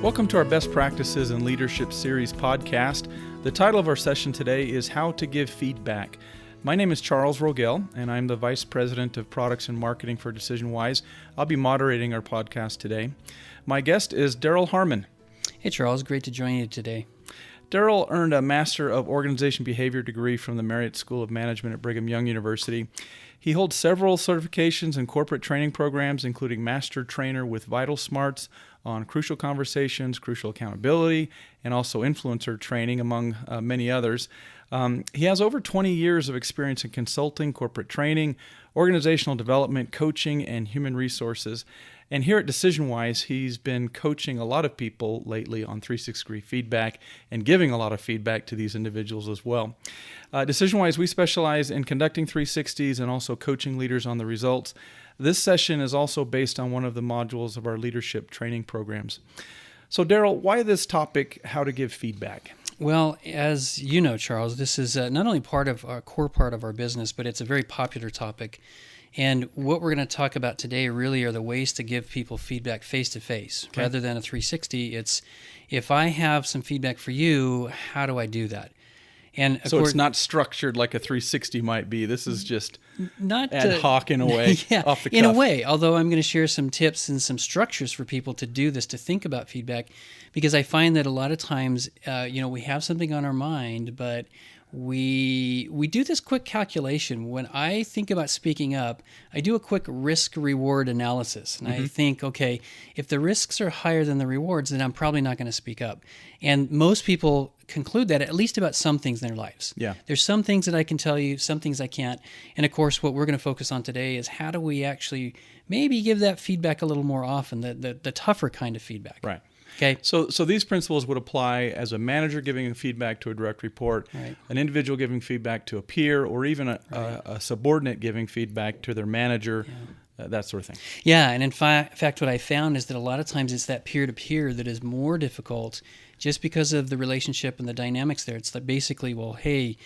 Welcome to our Best Practices in Leadership Series podcast. The title of our session today is How to Give Feedback. My name is Charles Rogel, and I'm the Vice President of Products and Marketing for DecisionWise. I'll be moderating our podcast today. My guest is Darrell Harmon. Hey, Charles. Great to join you today. Darrell earned a Master of Organization Behavior degree from the Marriott School of Management at Brigham Young University. He holds several certifications in corporate training programs, including Master Trainer with Vital Smarts on crucial conversations, crucial accountability, and also influencer training, among many others. He has over 20 years of experience in consulting, corporate training, organizational development, coaching, and human resources. And here at DecisionWise, he's been coaching a lot of people lately on 360-degree feedback and giving a lot of feedback to these individuals as well. DecisionWise, we specialize in conducting 360s and also coaching leaders on the results. This session is also based on one of the modules of our leadership training programs. So, Darrell, why this topic, how to give feedback? Well, as you know, Charles, this is not only part of a core part of our business, but it's a very popular topic. And what we're going to talk about today really are the ways to give people feedback face-to-face. Okay. Rather than a 360, it's if I have some feedback for you, how do I do that? And so it's not structured like a 360 might be. This is just not ad hoc in a way, yeah, off the cuff. In a way, although I'm going to share some tips and some structures for people to do this, to think about feedback, because I find that a lot of times, we have something on our mind, but we do this quick calculation. When I think about speaking up, I do a quick risk-reward analysis. And I think, okay, if the risks are higher than the rewards, then I'm probably not going to speak up. And most people conclude that at least about some things in their lives. Yeah. There's some things that I can tell you, some things I can't. And of course, what we're going to focus on today is how do we actually maybe give that feedback a little more often, the tougher kind of feedback. Right. Okay. So these principles would apply as a manager giving feedback to a direct report, right, an individual giving feedback to a peer, or even a subordinate giving feedback to their manager, that sort of thing. Yeah, and in fact, what I found is that a lot of times it's that peer-to-peer that is more difficult just because of the relationship and the dynamics there. It's like basically, well, hey,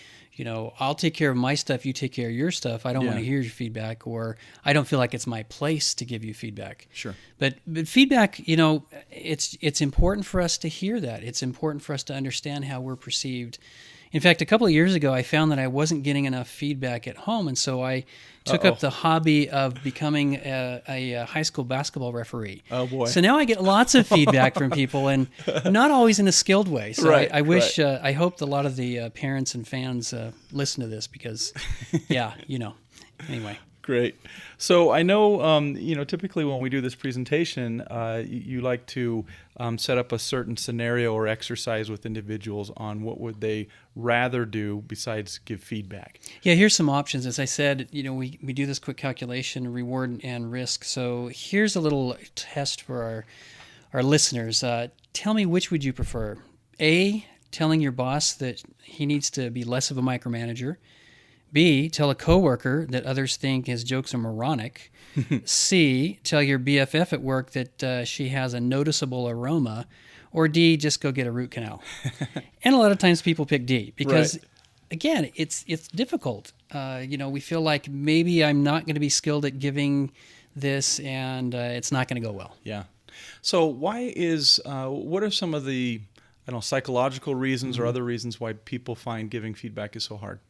I'll take care of my stuff, you take care of your stuff. I don't want to hear your feedback, or I don't feel like it's my place to give you feedback. Sure. But feedback, it's important for us to hear that. It's important for us to understand how we're perceived. In fact, a couple of years ago, I found that I wasn't getting enough feedback at home, and so I took up the hobby of becoming a high school basketball referee. Oh, boy. So now I get lots of feedback from people, and not always in a skilled way. So right, I wish, I hope a lot of the parents and fans listen to this because, anyway. Great. So I know, typically when we do this presentation, you like to set up a certain scenario or exercise with individuals on what would they rather do besides give feedback. Yeah, here's some options. As I said, we do this quick calculation, reward and risk. So here's a little test for our listeners. Tell me, which would you prefer? A, telling your boss that he needs to be less of a micromanager. B, tell a coworker that others think his jokes are moronic. C, tell your BFF at work that she has a noticeable aroma. Or D, just go get a root canal. And a lot of times people pick D because, again, it's difficult. We feel like maybe I'm not going to be skilled at giving this, and it's not going to go well. Yeah. So what are some of the psychological reasons or other reasons why people find giving feedback is so hard?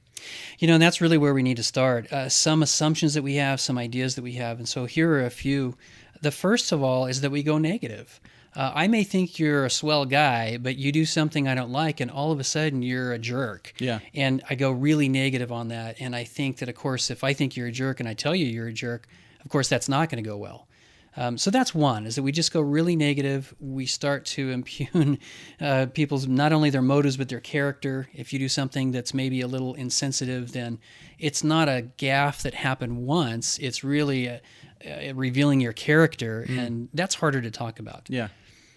And that's really where we need to start. Some assumptions that we have, some ideas that we have. And so here are a few. The first of all is that we go negative. I may think you're a swell guy, but you do something I don't like, and all of a sudden you're a jerk. Yeah. And I go really negative on that. And I think that, of course, if I think you're a jerk and I tell you you're a jerk, of course, that's not going to go well. So that's one, is that we just go really negative. We start to impugn people's, not only their motives, but their character. If you do something that's maybe a little insensitive, then it's not a gaffe that happened once. It's really revealing your character, and that's harder to talk about. Yeah.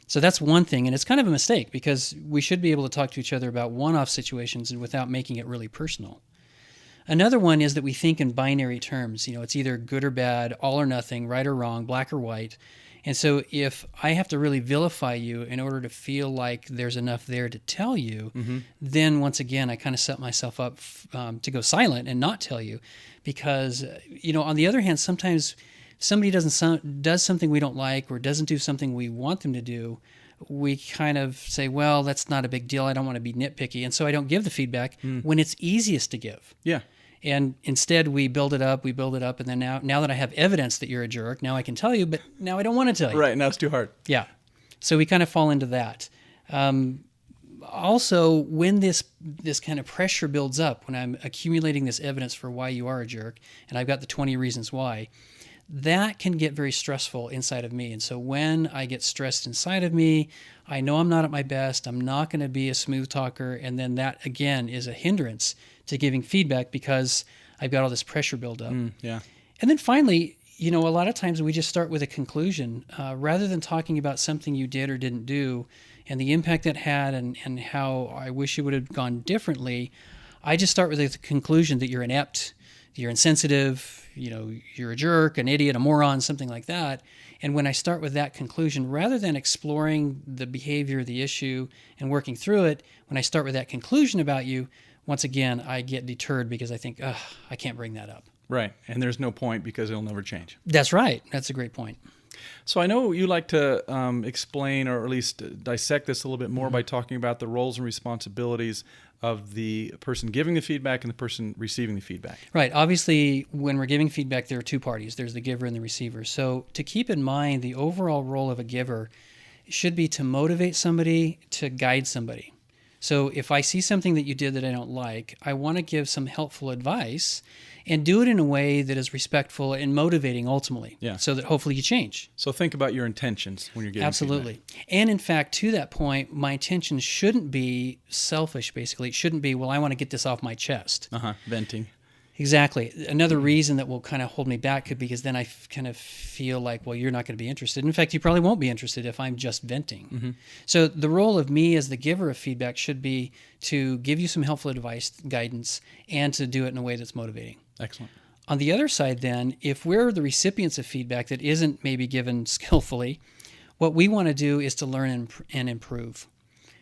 So that's one thing, and it's kind of a mistake because we should be able to talk to each other about one-off situations without making it really personal. Another one is that we think in binary terms. It's either good or bad, all or nothing, right or wrong, black or white. And so if I have to really vilify you in order to feel like there's enough there to tell you, then once again, I kind of set myself up to go silent and not tell you because, on the other hand, sometimes somebody does something we don't like or doesn't do something we want them to do, we kind of say, well, that's not a big deal. I don't want to be nitpicky. And so I don't give the feedback when it's easiest to give. Yeah. And instead we build it up, and then now that I have evidence that you're a jerk, now I can tell you, but now I don't want to tell you. Right, now it's too hard. Yeah. So we kind of fall into that. Also, when this kind of pressure builds up, when I'm accumulating this evidence for why you are a jerk, and I've got the 20 reasons why, that can get very stressful inside of me. And so when I get stressed inside of me, I know I'm not at my best. I'm not going to be a smooth talker. And then that, again, is a hindrance to giving feedback because I've got all this pressure build up. Yeah. And then finally, a lot of times we just start with a conclusion. Rather than talking about something you did or didn't do and the impact that had and how I wish it would have gone differently, I just start with the conclusion that you're inept, you're insensitive, you're a jerk, an idiot, a moron, something like that. And when I start with that conclusion, rather than exploring the behavior, the issue, and working through it, when I start with that conclusion about you, once again, I get deterred because I think, I can't bring that up. Right. And there's no point because it'll never change. That's right. That's a great point. So I know you like to explain or at least dissect this a little bit more by talking about the roles and responsibilities of the person giving the feedback and the person receiving the feedback. Right. Obviously, when we're giving feedback, there are two parties. There's the giver and the receiver. So to keep in mind, the overall role of a giver should be to motivate somebody, to guide somebody. So if I see something that you did that I don't like, I want to give some helpful advice and do it in a way that is respectful and motivating ultimately, so that hopefully you change. So think about your intentions when you're giving Absolutely. feedback. And in fact, to that point, my intention shouldn't be selfish, basically. It shouldn't be, well, I want to get this off my chest. Venting. Exactly. Another reason that will kind of hold me back could be because then I kind of feel like, well, you're not going to be interested. In fact, you probably won't be interested if I'm just venting. So the role of me as the giver of feedback should be to give you some helpful advice, guidance, and to do it in a way that's motivating. Excellent. On the other side then, if we're the recipients of feedback that isn't maybe given skillfully, what we want to do is to learn and improve.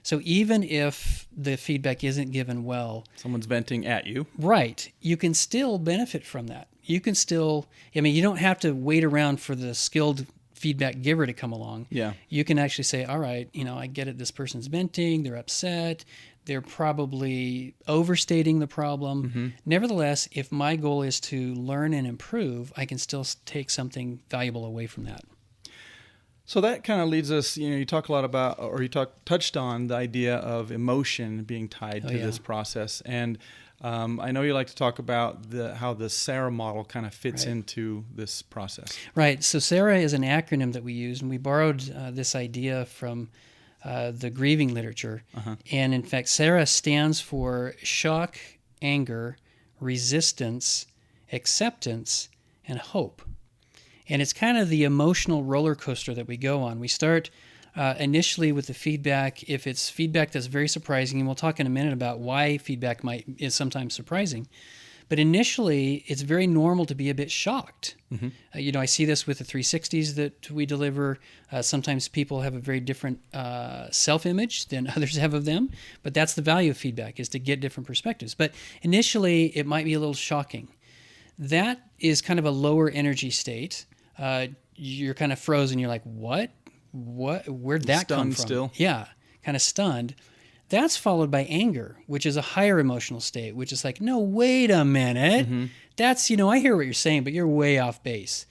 So even if the feedback isn't given well, Someone's venting at you. right, you can still benefit from that. You can still, you don't have to wait around for the skilled feedback giver to come along. Yeah. You can actually say, all right, I get it. This person's venting. They're upset. They're probably overstating the problem. Nevertheless, if my goal is to learn and improve, I can still take something valuable away from that. So that kind of leads us, you talk a lot about, or you touched on the idea of emotion being tied to this process. And I know you like to talk about how the SARA model kind of fits into this process. Right. So SARA is an acronym that we use, and we borrowed this idea from the grieving literature. And in fact, SARA stands for shock, anger, resistance, acceptance, and hope. And it's kind of the emotional roller coaster that we go on. We start initially with the feedback. If it's feedback that's very surprising, and we'll talk in a minute about why feedback is sometimes surprising. But initially, it's very normal to be a bit shocked. I see this with the 360s that we deliver. Sometimes people have a very different self-image than others have of them. But that's the value of feedback, is to get different perspectives. But initially, it might be a little shocking. That is kind of a lower energy state. You're kind of frozen. You're like, what? Where'd that come from? Stunned still. Yeah, kind of stunned. That's followed by anger, which is a higher emotional state, which is like, no, wait a minute. That's, I hear what you're saying, but you're way off base.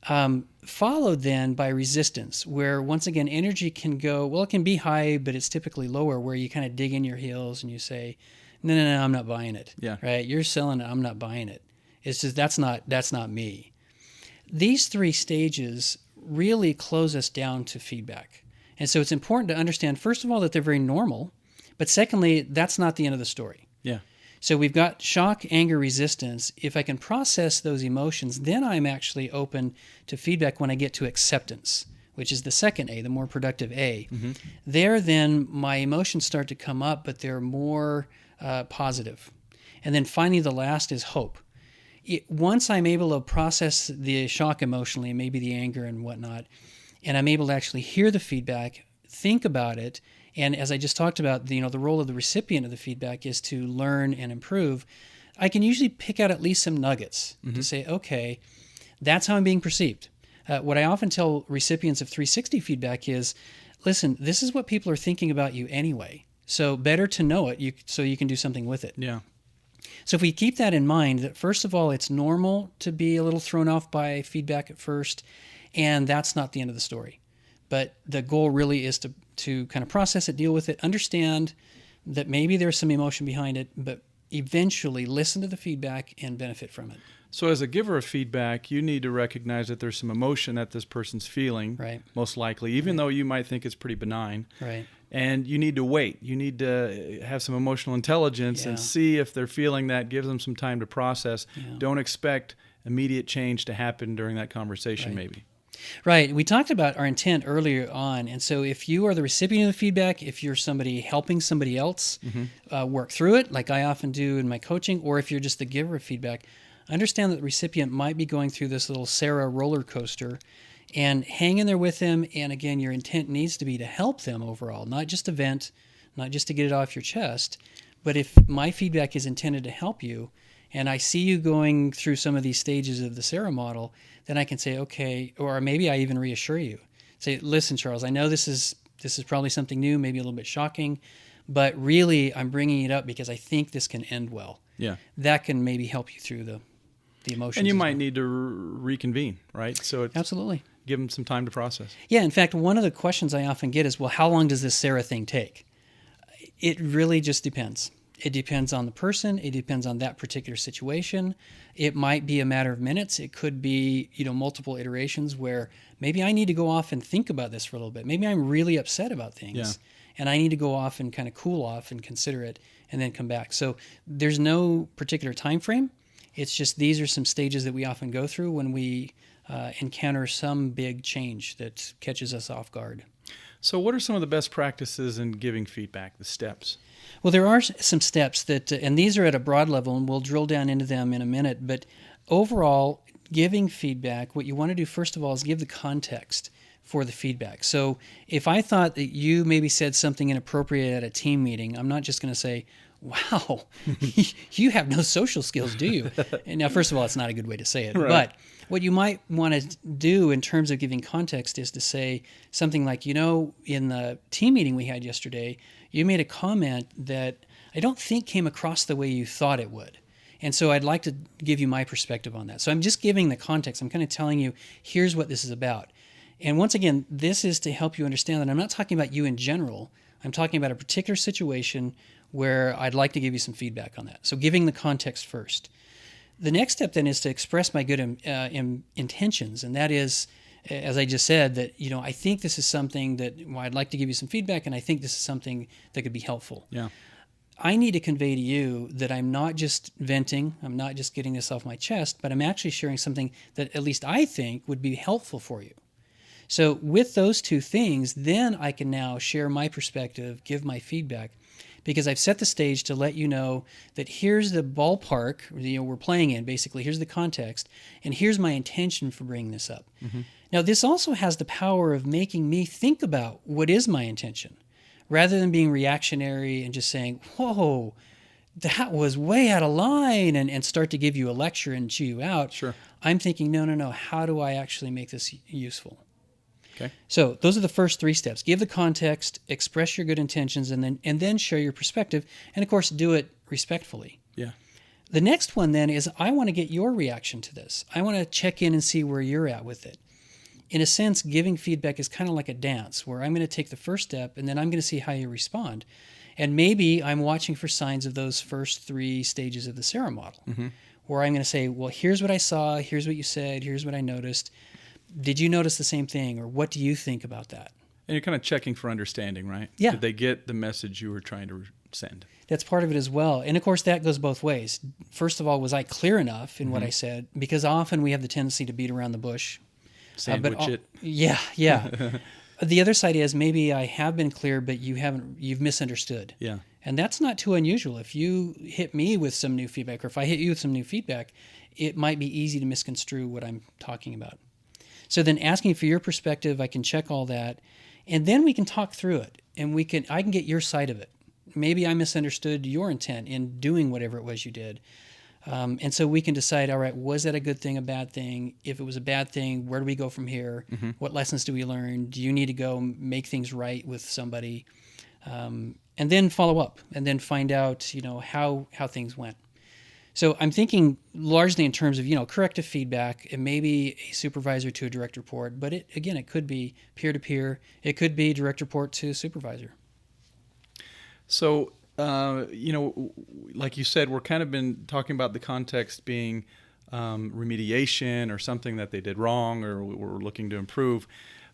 Followed then by resistance, where once again, energy can go, well, it can be high, but it's typically lower, where you kind of dig in your heels and you say, no, I'm not buying it. Yeah. Right? You're selling it. I'm not buying it. It's just, that's not me. These three stages really close us down to feedback. And so it's important to understand, first of all, that they're very normal. But secondly, that's not the end of the story. Yeah. So we've got shock, anger, resistance. If I can process those emotions, then I'm actually open to feedback when I get to acceptance, which is the second A, the more productive A. There, then, my emotions start to come up, but they're more positive. And then finally, the last is hope. Once I'm able to process the shock emotionally, maybe the anger and whatnot, and I'm able to actually hear the feedback, think about it, and as I just talked about, the role of the recipient of the feedback is to learn and improve, I can usually pick out at least some nuggets to say, okay, that's how I'm being perceived. What I often tell recipients of 360 feedback is, listen, this is what people are thinking about you anyway. So better to know it so you can do something with it. Yeah. So if we keep that in mind, that first of all, it's normal to be a little thrown off by feedback at first, and that's not the end of the story. But the goal really is to kind of process it, deal with it, understand that maybe there's some emotion behind it, but eventually listen to the feedback and benefit from it. So as a giver of feedback, you need to recognize that there's some emotion that this person's feeling, Right. most likely, even though you might think it's pretty benign. Right. And you need to wait. You need to have some emotional intelligence and see if they're feeling that. Give them some time to process. Yeah. Don't expect immediate change to happen during that conversation, maybe. Right. We talked about our intent earlier on. And so if you are the recipient of the feedback, if you're somebody helping somebody else work through it, like I often do in my coaching, or if you're just the giver of feedback, understand that the recipient might be going through this little Sarah roller coaster and hang in there with them. And again, your intent needs to be to help them overall, not just to vent, not just to get it off your chest. But if my feedback is intended to help you, and I see you going through some of these stages of the Sarah model, then I can say, okay, or maybe I even reassure you. Say, listen, Charles, I know this is probably something new, maybe a little bit shocking, but really I'm bringing it up because I think this can end well. Yeah. That can maybe help you through the emotions. And you might need to reconvene, right? So Absolutely. Give them some time to process. Yeah, in fact, one of the questions I often get is, well, how long does this Sarah thing take? It really just depends. It depends on the person. It depends on that particular situation. It might be a matter of minutes. It could be, multiple iterations where maybe I need to go off and think about this for a little bit. Maybe I'm really upset about things and I need to go off and kind of cool off and consider it and then come back. So there's no particular time frame. It's just these are some stages that we often go through when we encounter some big change that catches us off guard. So what are some of the best practices in giving feedback, the steps? Well, there are some steps that, and these are at a broad level, and we'll drill down into them in a minute. But overall, giving feedback, what you want to do first of all is give the context for the feedback. So if I thought that you maybe said something inappropriate at a team meeting, I'm not just going to say, wow, you have no social skills, do you? And now, first of all, it's not a good way to say it. Right. But what you might want to do in terms of giving context is to say something like, in the team meeting we had yesterday, you made a comment that I don't think came across the way you thought it would. And so I'd like to give you my perspective on that. So I'm just giving the context. I'm kind of telling you, here's what this is about. And once again, this is to help you understand that I'm not talking about you in general. I'm talking about a particular situation where I'd like to give you some feedback on that. So giving the context first. The next step then is to express my good intentions. And that is, as I just said, that, I think this is something that I'd like to give you some feedback, and I think this is something that could be helpful. Yeah. I need to convey to you that I'm not just venting, I'm not just getting this off my chest, but I'm actually sharing something that at least I think would be helpful for you. So with those two things, then I can now share my perspective, give my feedback, because I've set the stage to let you know that here's the ballpark we're playing in, basically. Here's the context, and here's my intention for bringing this up. Mm-hmm. Now, this also has the power of making me think about what is my intention, rather than being reactionary and just saying, whoa, that was way out of line, and start to give you a lecture and chew you out. Sure. I'm thinking, no, how do I actually make this useful? Okay. So those are the first three steps. Give the context, express your good intentions, and then share your perspective. And of course, do it respectfully. Yeah. The next one then is I want to get your reaction to this. I want to check in and see where you're at with it. In a sense, giving feedback is kind of like a dance where I'm going to take the first step and then I'm going to see how you respond. And maybe I'm watching for signs of those first three stages of the Sarah model, where I'm going to say, well, here's what I saw, here's what you said, here's what I noticed. Did you notice the same thing, or what do you think about that? And you're kind of checking for understanding, right? Yeah. Did they get the message you were trying to send? That's part of it as well. And of course, that goes both ways. First of all, was I clear enough in what I said? Because often we have the tendency to beat around the bush. Sandwich it. Yeah. The other side is maybe I have been clear, but you've misunderstood. Yeah. And that's not too unusual. If you hit me with some new feedback, or if I hit you with some new feedback, it might be easy to misconstrue what I'm talking about. So then asking for your perspective, I can check all that, and then we can talk through it, and I can get your side of it. Maybe I misunderstood your intent in doing whatever it was you did. And so we can decide, all right, was that a good thing, a bad thing? If it was a bad thing, where do we go from here? What lessons do we learn? Do you need to go make things right with somebody? And then follow up and then find out, how things went. So I'm thinking largely in terms of, corrective feedback. It may be a supervisor to a direct report, but it could be peer-to-peer. It could be direct report to supervisor. So, like you said, we're kind of been talking about the context being remediation or something that they did wrong or we're looking to improve.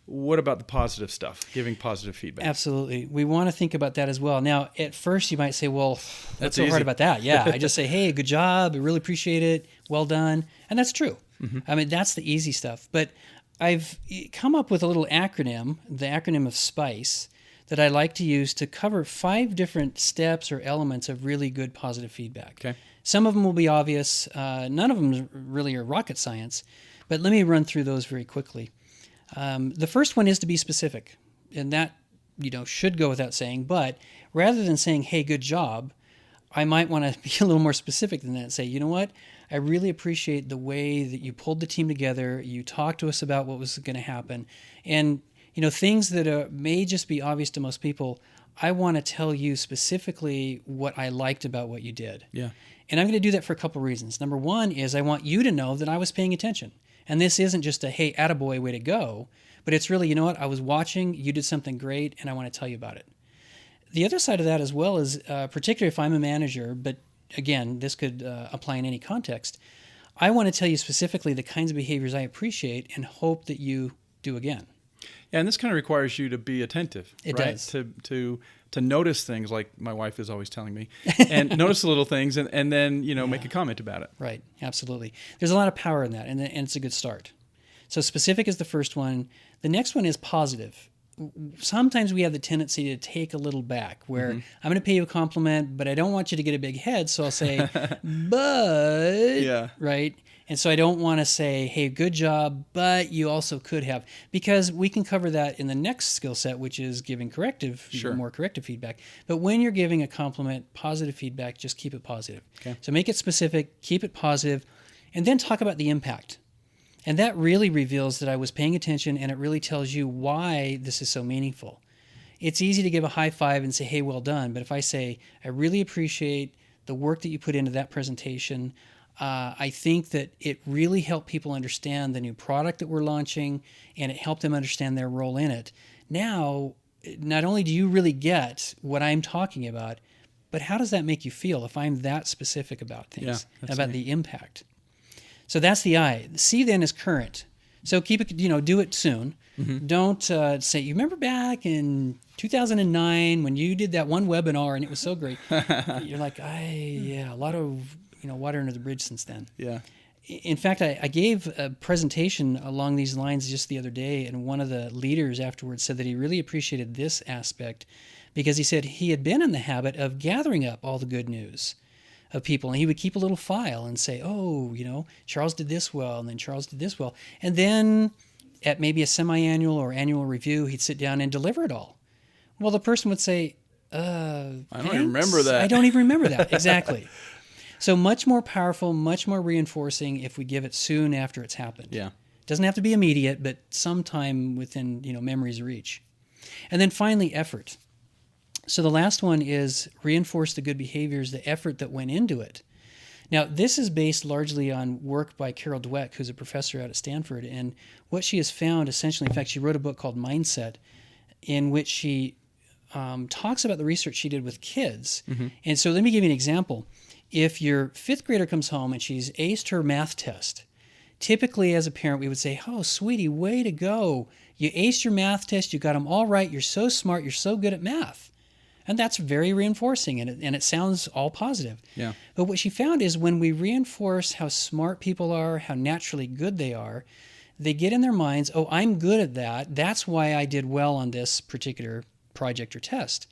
What about the positive stuff, giving positive feedback? Absolutely. We want to think about that as well. Now, at first you might say, well, what's so easy. hard about that? Yeah, I just say, hey, good job. I really appreciate it. Well done. And that's true. I mean, that's the easy stuff. But I've come up with a little acronym, the acronym of SPICE, that I like to use to cover 5 different steps or elements of really good positive feedback. Okay. Some of them will be obvious. None of them really are rocket science. But let me run through those very quickly. The first one is to be specific, and that should go without saying. But rather than saying, "Hey, good job," I might want to be a little more specific than that and say, "You know what? I really appreciate the way that you pulled the team together. You talked to us about what was going to happen, and things that may just be obvious to most people. I want to tell you specifically what I liked about what you did." Yeah. And I'm going to do that for a couple reasons. Number one is I want you to know that I was paying attention. And this isn't just a, hey, attaboy, way to go, but it's really, I was watching, you did something great, and I want to tell you about it. The other side of that as well is, particularly if I'm a manager, but again, this could apply in any context, I want to tell you specifically the kinds of behaviors I appreciate and hope that you do again. Yeah, and this kind of requires you to be attentive. It right? does. To notice things like my wife is always telling me, and notice the little things, and then make a comment about it. Right, absolutely. There's a lot of power in that, and it's a good start. So specific is the first one. The next one is positive. Sometimes we have the tendency to take a little back, where I'm going to pay you a compliment, but I don't want you to get a big head, so I'll say, but, Yeah. right? And so I don't want to say, hey, good job, but you also could have, because we can cover that in the next skill set, which is giving more corrective feedback. But when you're giving a compliment, positive feedback, just keep it positive. Okay. So make it specific, keep it positive, and then talk about the impact. And that really reveals that I was paying attention, and it really tells you why this is so meaningful. It's easy to give a high five and say, hey, well done. But if I say, I really appreciate the work that you put into that presentation, I think that it really helped people understand the new product that we're launching, and it helped them understand their role in it. Now, not only do you really get what I'm talking about, but how does that make you feel if I'm that specific about things, about the impact? So that's the I. The C then is current. So keep it, do it soon. Don't say, you remember back in 2009 when you did that one webinar and it was so great. You're like, a lot of water under the bridge since then. Yeah. In fact, I gave a presentation along these lines just the other day, and one of the leaders afterwards said that he really appreciated this aspect because he said he had been in the habit of gathering up all the good news of people, and he would keep a little file and say, Charles did this well, and then Charles did this well. And then at maybe a semi-annual or annual review, he'd sit down and deliver it all. Well, the person would say, I don't even remember that. I don't even remember that. Exactly. So much more powerful, much more reinforcing if we give it soon after it's happened. Yeah. It doesn't have to be immediate, but sometime within memory's reach. And then finally, effort. So the last one is reinforce the good behaviors, the effort that went into it. Now, this is based largely on work by Carol Dweck, who's a professor out at Stanford. And what she has found, essentially, in fact, she wrote a book called Mindset, in which she talks about the research she did with kids. And so let me give you an example. If your 5th grader comes home and she's aced her math test, typically as a parent we would say, oh, sweetie, way to go. You aced your math test, you got them all right, you're so smart, you're so good at math. And that's very reinforcing, and it sounds all positive. Yeah. But what she found is when we reinforce how smart people are, how naturally good they are, they get in their minds, oh, I'm good at that. That's why I did well on this particular project or test.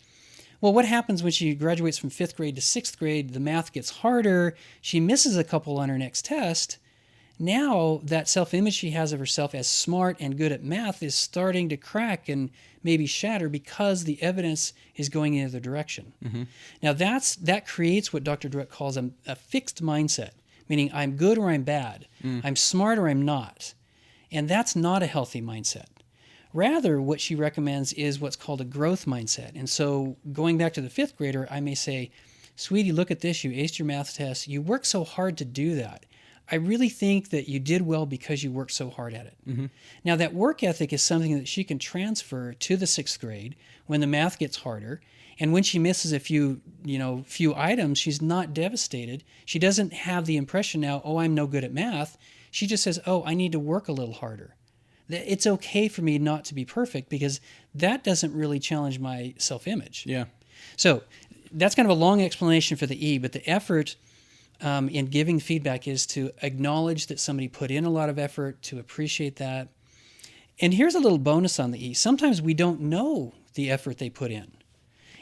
Well, what happens when she graduates from 5th grade to 6th grade? The math gets harder. She misses a couple on her next test. Now that self-image she has of herself as smart and good at math is starting to crack and maybe shatter because the evidence is going in the other direction. Now that creates what Dr. Dweck calls a fixed mindset. meaning I'm good or I'm bad, I'm smart or I'm not. And that's not a healthy mindset. Rather, what she recommends is what's called a growth mindset. And so going back to the fifth grader, I may say, sweetie, look at this. You aced your math test. You worked so hard to do that. I really think that you did well because you worked so hard at it. Now, that work ethic is something that she can transfer to the sixth grade when the math gets harder. And when she misses a few items, she's not devastated. She doesn't have the impression now, oh, I'm no good at math. She just says, oh, I need to work a little harder. It's okay for me not to be perfect because that doesn't really challenge my self-image. Yeah. So that's kind of a long explanation for the E, but the effort in giving feedback is to acknowledge that somebody put in a lot of effort, to appreciate that. And here's a little bonus on the E. Sometimes we don't know the effort they put in.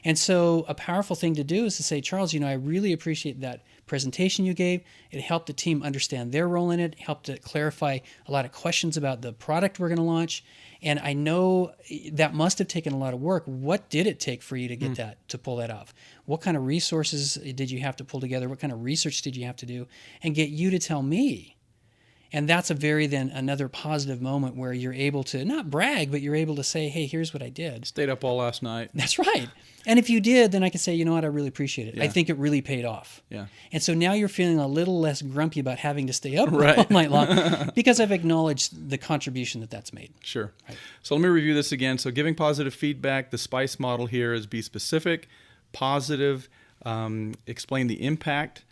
And so a powerful thing to do is to say, Charles, I really appreciate that presentation you gave. It helped the team understand their role in it, helped to clarify a lot of questions about the product we're going to launch. And I know that must have taken a lot of work. What did it take for you to get that, to pull that off? What kind of resources did you have to pull together? What kind of research did you have to do? And get you to tell me. And that's another positive moment where you're able to not brag, but you're able to say, hey, here's what I did. Stayed up all last night. That's right. And if you did, then I can say, you know what, I really appreciate it. Yeah. I think it really paid off. Yeah. And so now you're feeling a little less grumpy about having to stay up all night long because I've acknowledged the contribution that's made. Sure. Right. So let me review this again. So giving positive feedback, the SPICE model here is be specific, positive, explain the impact,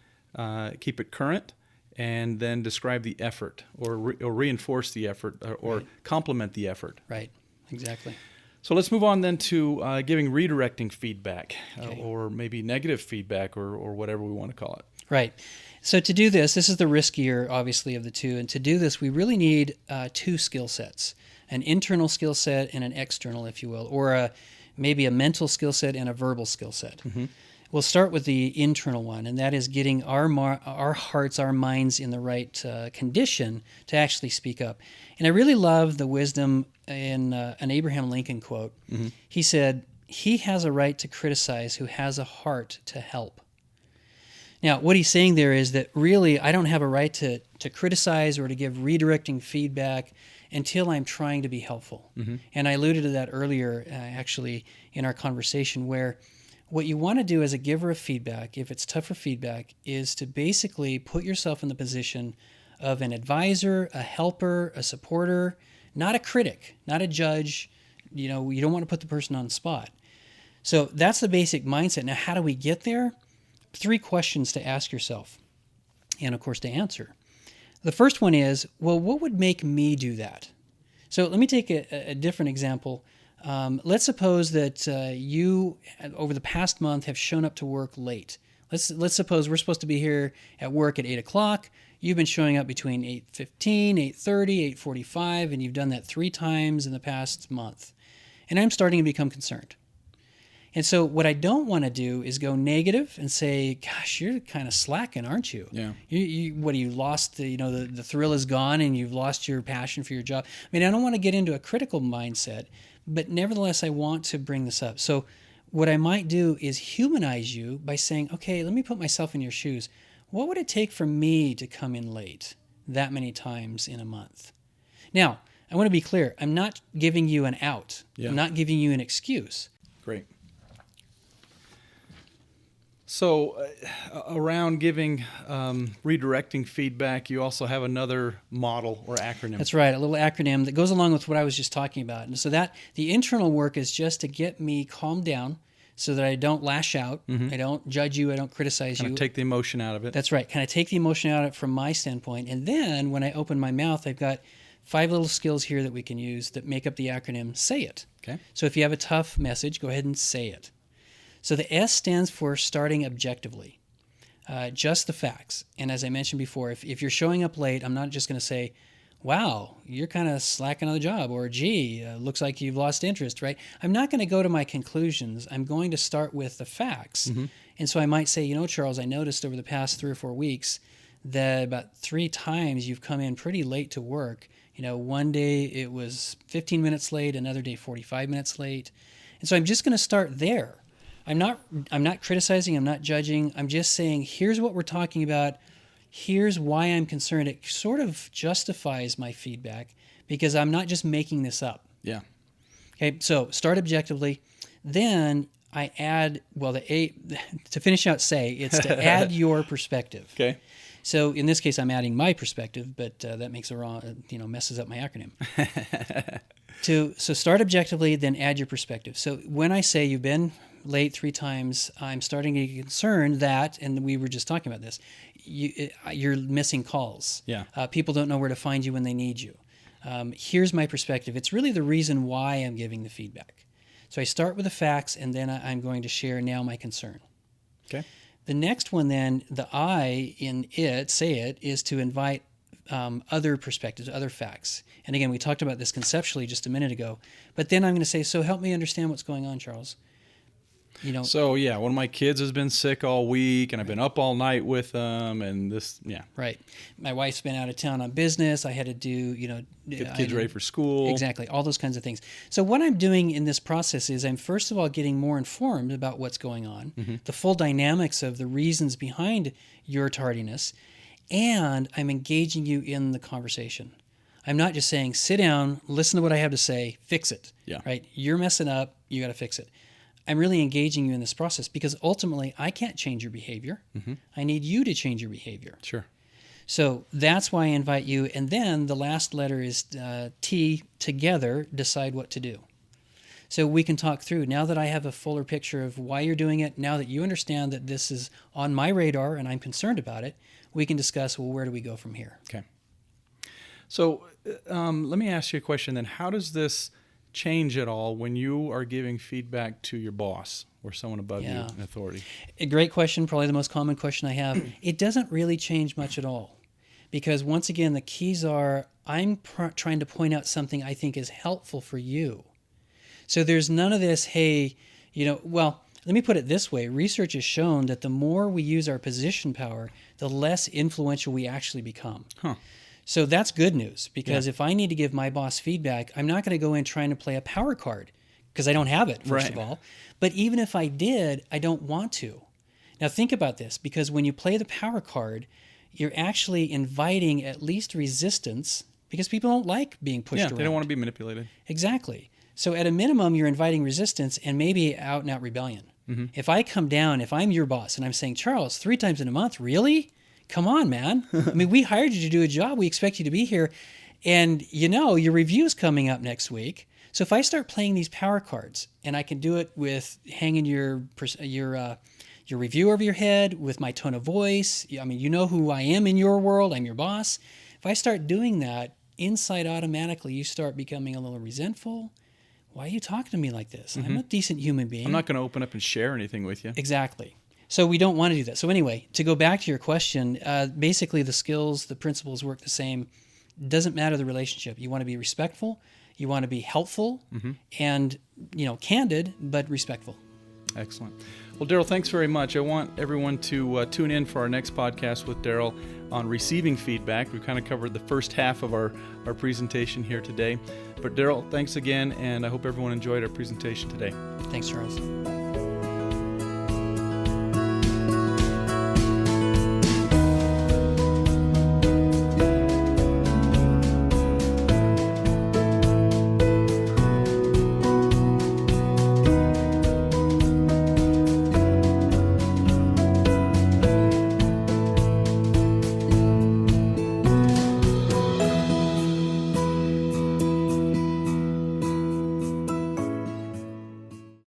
keep it current, and then describe the effort or reinforce the effort or complement the effort. Right, exactly. So let's move on then to giving redirecting feedback or maybe negative feedback or whatever we want to call it. Right. So to do this is the riskier, obviously, of the two. And to do this, we really need two skill sets, an internal skill set and an external, if you will, or maybe a mental skill set and a verbal skill set. Mm-hmm. We'll start with the internal one, and that is getting our hearts, our minds in the right condition to actually speak up. And I really love the wisdom in an Abraham Lincoln quote. Mm-hmm. He said, "He has a right to criticize who has a heart to help." Now, what he's saying there is that really I don't have a right to criticize or to give redirecting feedback until I'm trying to be helpful. Mm-hmm. And I alluded to that earlier, actually, in our conversation, where what you want to do as a giver of feedback, if it's tougher feedback, is to basically put yourself in the position of an advisor, a helper, a supporter, not a critic, not a judge. You don't want to put the person on the spot. So that's the basic mindset. Now, how do we get there? 3 questions to ask yourself, and of course to answer. The first one is, well, what would make me do that? So let me take a different example. Let's suppose that you, over the past month, have shown up to work late. Let's suppose we're supposed to be here at work at 8 o'clock. You've been showing up between 8:15, 8:30, 8:45, and you've done that 3 times in the past month. And I'm starting to become concerned. And so what I don't want to do is go negative and say, gosh, you're kind of slacking, aren't you? Yeah. You lost the thrill is gone and you've lost your passion for your job. I mean, I don't want to get into a critical mindset, but nevertheless, I want to bring this up. So what I might do is humanize you by saying, okay, let me put myself in your shoes. What would it take for me to come in late that many times in a month? Now, I want to be clear. I'm not giving you an out. Yeah. I'm not giving you an excuse. Great. So around giving redirecting feedback, you also have another model or acronym. That's right, a little acronym that goes along with what I was just talking about. And so that the internal work is just to get me calmed down so that I don't lash out, I don't judge you, I don't criticize you. Kind of take the emotion out of it. That's right, kind of take the emotion out of it from my standpoint. And then when I open my mouth, I've got 5 little skills here that we can use that make up the acronym SAY IT. Okay. So if you have a tough message, go ahead and say it. So the S stands for starting objectively, just the facts. And as I mentioned before, if you're showing up late, I'm not just going to say, wow, you're kind of slacking on the job, or gee, looks like you've lost interest, right? I'm not going to go to my conclusions. I'm going to start with the facts. Mm-hmm. And so I might say, Charles, I noticed over the past 3 or 4 weeks that about 3 times you've come in pretty late to work. One day it was 15 minutes late, another day 45 minutes late. And so I'm just going to start there. I'm not criticizing, I'm not judging. I'm just saying, here's what we're talking about. Here's why I'm concerned. It sort of justifies my feedback because I'm not just making this up. Yeah. Okay, so start objectively. Then I add, to finish out say, it's to add your perspective. Okay. So in this case, I'm adding my perspective, but that makes it wrong, messes up my acronym. So start objectively, then add your perspective. So when I say you've been late 3 times, I'm starting to get concerned that, and we were just talking about this, you're missing calls. Yeah. People don't know where to find you when they need you. Here's my perspective. It's really the reason why I'm giving the feedback. So I start with the facts, and then I'm going to share now my concern. Okay. The next one then, the I in say it, is to invite other perspectives, other facts. And again, we talked about this conceptually just a minute ago. But then I'm going to say, so help me understand what's going on, Charles. So yeah, one of my kids has been sick all week, and I've been up all night with them, and Right. My wife's been out of town on business. I had to do, get the kids ready for school. Exactly. All those kinds of things. So what I'm doing in this process is I'm first of all getting more informed about what's going on, the full dynamics of the reasons behind your tardiness, and I'm engaging you in the conversation. I'm not just saying, sit down, listen to what I have to say, fix it. Yeah. Right? You're messing up. You got to fix it. I'm really engaging you in this process because ultimately I can't change your behavior. I need you to change your behavior. Sure. So that's why I invite you. And then the last letter is T, together, decide what to do. So we can talk through, now that I have a fuller picture of why you're doing it, now that you understand that this is on my radar and I'm concerned about it, we can discuss, well, where do we go from here? Okay. So let me ask you a question then. How does this change at all when you are giving feedback to your boss or someone above you in authority? A great question, probably the most common question I have. It doesn't really change much at all because once again, the keys are I'm trying to point out something I think is helpful for you. So there's none of this, hey, let me put it this way. Research has shown that the more we use our position power, the less influential we actually become. Huh. So that's good news because if I need to give my boss feedback, I'm not going to go in trying to play a power card because I don't have it, first of all. But even if I did, I don't want to. Now think about this, because when you play the power card, you're actually inviting at least resistance because people don't like being pushed around. They don't want to be manipulated. Exactly. So at a minimum, you're inviting resistance and maybe out and out rebellion. If I come down, if I'm your boss and I'm saying, Charles, 3 times in a month, really? Come on, man. I mean, we hired you to do a job. We expect you to be here. And, your review's coming up next week. So if I start playing these power cards, and I can do it with hanging your review over your head, with my tone of voice, I mean, you know who I am in your world. I'm your boss. If I start doing that, inside automatically you start becoming a little resentful. Why are you talking to me like this? I'm a decent human being. I'm not going to open up and share anything with you. Exactly. So we don't want to do that. So anyway, to go back to your question, basically the skills, the principles work the same. Doesn't matter the relationship. You want to be respectful. You want to be helpful and, candid, but respectful. Excellent. Well, Darrell, thanks very much. I want everyone to tune in for our next podcast with Darrell on receiving feedback. We've kind of covered the first half of our presentation here today. But Darrell, thanks again, and I hope everyone enjoyed our presentation today. Thanks, Charles.